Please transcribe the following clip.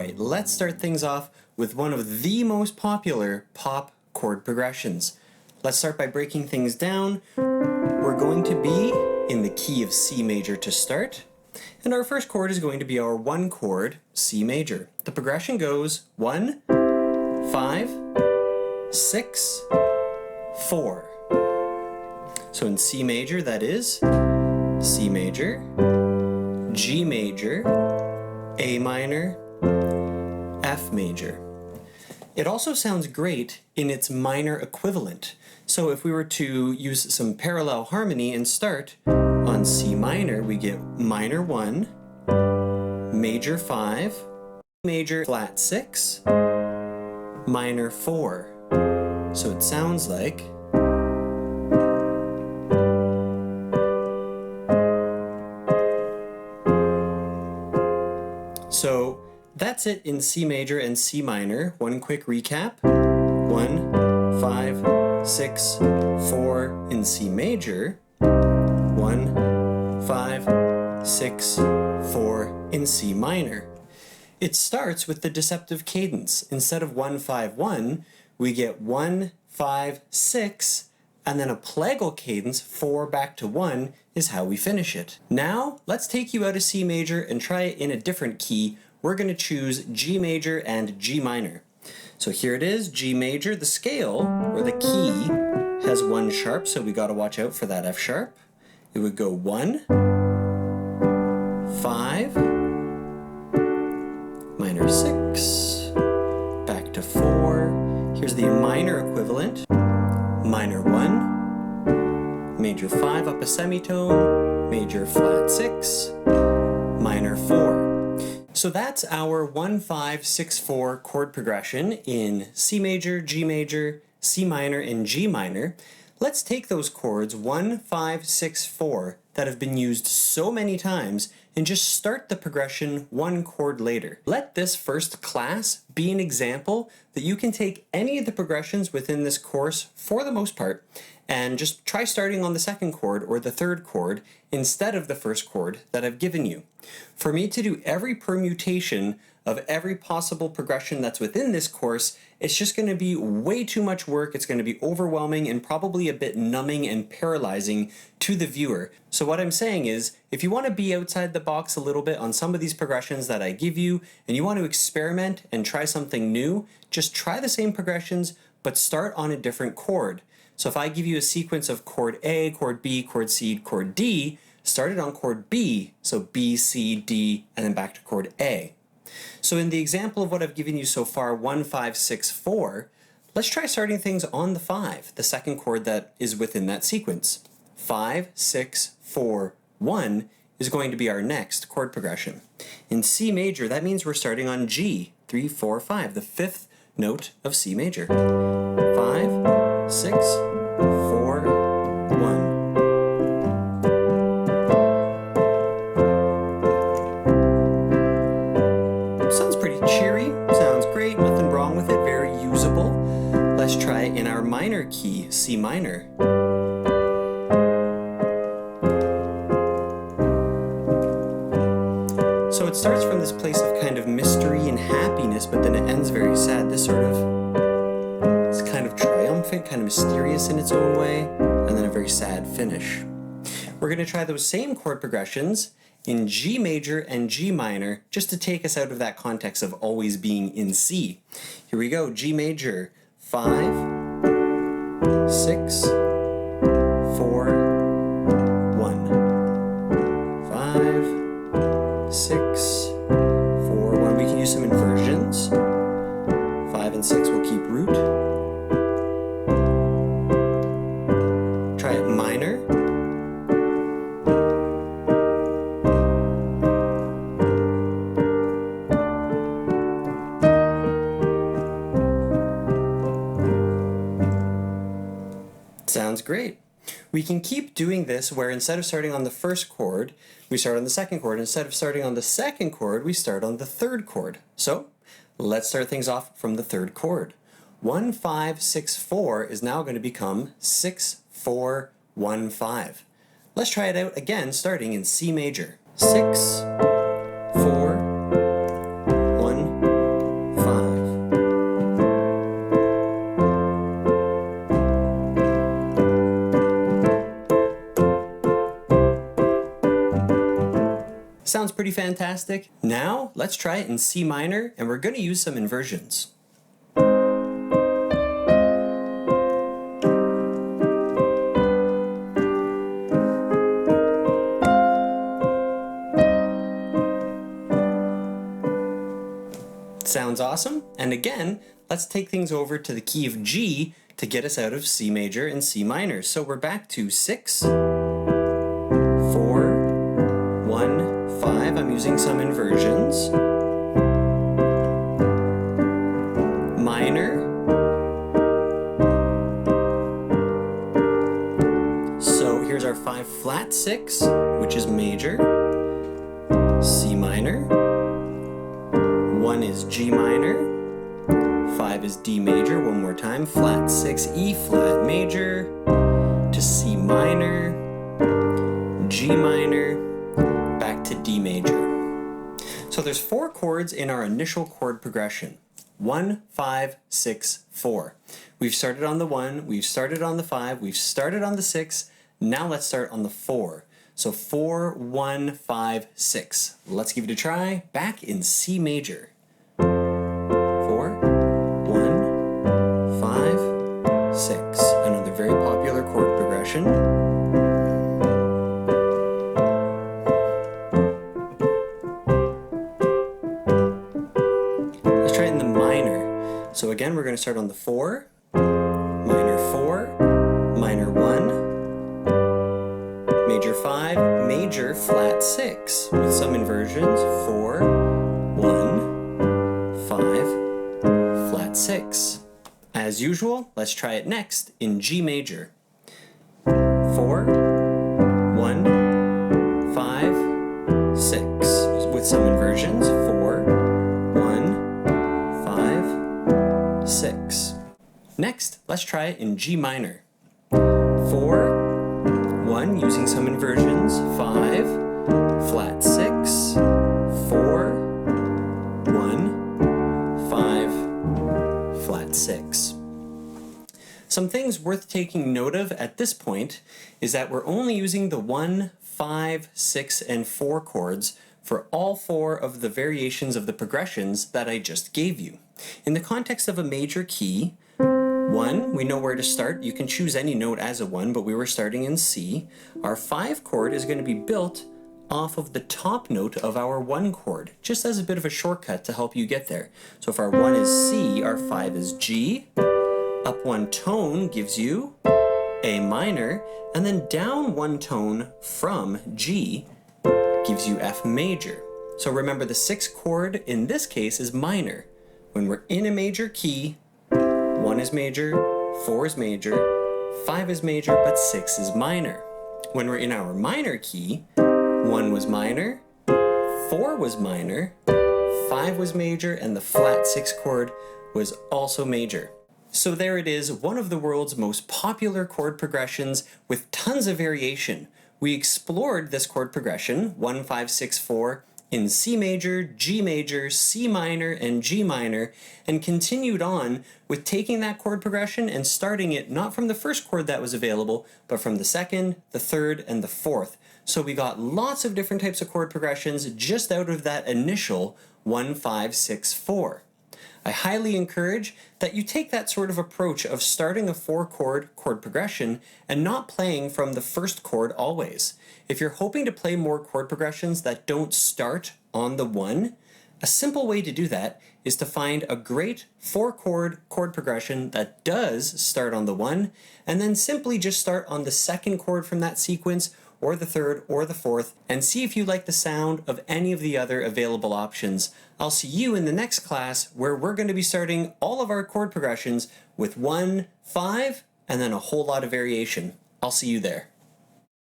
Alright, let's start things off with one of the most popular pop chord progressions. Let's start by breaking things down. We're going to be in the key of C major to start, and our first chord is going to be our 1 chord, C major. The progression goes 1, 5, 6, 4. So in C major, that is C major, G major, A minor, F major. It also sounds great in its minor equivalent. So if we were to use some parallel harmony and start on C minor, we get minor 1, major 5, major flat 6, minor 4. So it sounds like so that's it in C major and C minor. One quick recap. 1, 5, 6, 4 in C major. 1, 5, 6, 4 in C minor. It starts with the deceptive cadence. Instead of 1, 5, 1, we get 1, 5, 6, and then a plagal cadence, 4 back to 1, is how we finish it. Now, let's take you out of C major and try it in a different key. We're going to choose G major and G minor. So here it is, G major. The scale, or the key, has 1 sharp, so we got to watch out for that F sharp. It would go 1, 5, minor 6, back to 4. Here's the minor equivalent. Minor 1, major 5 up a semitone, major flat 6, minor 4. So that's our 1, 5, 6, 4 chord progression in C major, G major, C minor, and G minor. Let's take those chords 1, 5, 6, 4 that have been used so many times and just start the progression 1 chord later. Let this first class be an example that you can take any of the progressions within this course for the most part and just try starting on the 2nd chord or the 3rd chord instead of the 1st chord that I've given you. For me to do every permutation of every possible progression that's within this course, it's just going to be way too much work. It's going to be overwhelming and probably a bit numbing and paralyzing to the viewer. So what I'm saying is, if you want to be outside the box a little bit on some of these progressions that I give you, and you want to experiment and try something new, just try the same progressions, but start on a different chord. So if I give you a sequence of chord A, chord B, chord C, chord D, start it on chord B, so B, C, D, and then back to chord A. So in the example of what I've given you so far, 1, 5, 6, 4, let's try starting things on the 5, the 2nd chord that is within that sequence. 5, 6, 4, 1 is going to be our next chord progression. In C major, that means we're starting on G, 3, 4, 5, the 5th note of C major. 5, 6, 4, 1. Sounds pretty cheery, sounds great, nothing wrong with it, very usable. Let's try it in our minor key, C minor. So it starts from this place of kind of mystery and happiness, but then it ends very sad. This sort of, it's kind of triumphant, kind of mysterious in its own way, and then a very sad finish. We're going to try those same chord progressions in G major and G minor, just to take us out of that context of always being in C. Here we go, G major, 5, 6, 4, 1. 5, 6, 4, 1. We can use some inversions. 5 and 6 will keep root. Try it minor. Sounds great. We can keep doing this where instead of starting on the 1st chord, we start on the 2nd chord. Instead of starting on the 2nd chord, we start on the 3rd chord. So let's start things off from the 3rd chord. 1, 5, 6, 4 is now going to become 6, 4, 1, 5. Let's try it out again starting in C major. 6, 4, 1, Sounds pretty fantastic. Now let's try it in C minor, and we're going to use some inversions. Sounds awesome. And again, let's take things over to the key of G to get us out of C major and C minor. So we're back to 6, 4, 1, 5. I'm using some inversions. Minor. So here's our 5 flat 6, which is major. C minor. 1 is G minor, 5 is D major, one more time, flat 6, E flat major, to C minor, G minor, back to D major. So there's 4 chords in our initial chord progression. 1, 5, 6, 4. We've started on the 1, we've started on the 5, we've started on the 6, now let's start on the 4. So 4, 1, 5, 6. Let's give it a try, back in C major. 4, 1, 5, 6. Another very popular chord progression. Let's try it in the minor. So again, we're going to start on the 4, minor 4, minor 1, major 5, major flat 6, with some inversions. 4, 1, 5, flat 6. As usual, let's try it next in G major. 4, 1, 5, 6, with some inversions. 4, 1, 5, 6. Next, let's try it in G minor. 4, 1, using some inversions. 5, flat 6, 4, 1, 5, flat 6. Some things worth taking note of at this point is that we're only using the 1, 5, 6, and 4 chords for all 4 of the variations of the progressions that I just gave you. In the context of a major key, 1, we know where to start. You can choose any note as a 1, but we were starting in C. Our 5 chord is going to be built off of the top note of our 1 chord, just as a bit of a shortcut to help you get there. So if our 1 is C, our 5 is G. Up 1 tone gives you A minor, and then down 1 tone from G gives you F major. So remember, the 6th chord in this case is minor. When we're in a major key, 1 is major, 4 is major, 5 is major, but 6 is minor. When we're in our minor key, 1 was minor, 4 was minor, 5 was major, and the flat 6 chord was also major. So there it is, one of the world's most popular chord progressions with tons of variation. We explored this chord progression, 1, 5, 6, 4, in C major, G major, C minor, and G minor, and continued on with taking that chord progression and starting it not from the first chord that was available, but from the 2nd, the 3rd, and the 4th. So we got lots of different types of chord progressions just out of that initial 1, 5, 6, 4. I highly encourage that you take that sort of approach of starting a 4-chord chord progression and not playing from the first chord always. If you're hoping to play more chord progressions that don't start on the 1, a simple way to do that is to find a great 4-chord chord progression that does start on the 1, and then simply just start on the 2nd chord from that sequence, or the 3rd, or the 4th, and see if you like the sound of any of the other available options. I'll see you in the next class, where we're going to be starting all of our chord progressions with 1, 5, and then a whole lot of variation. I'll see you there.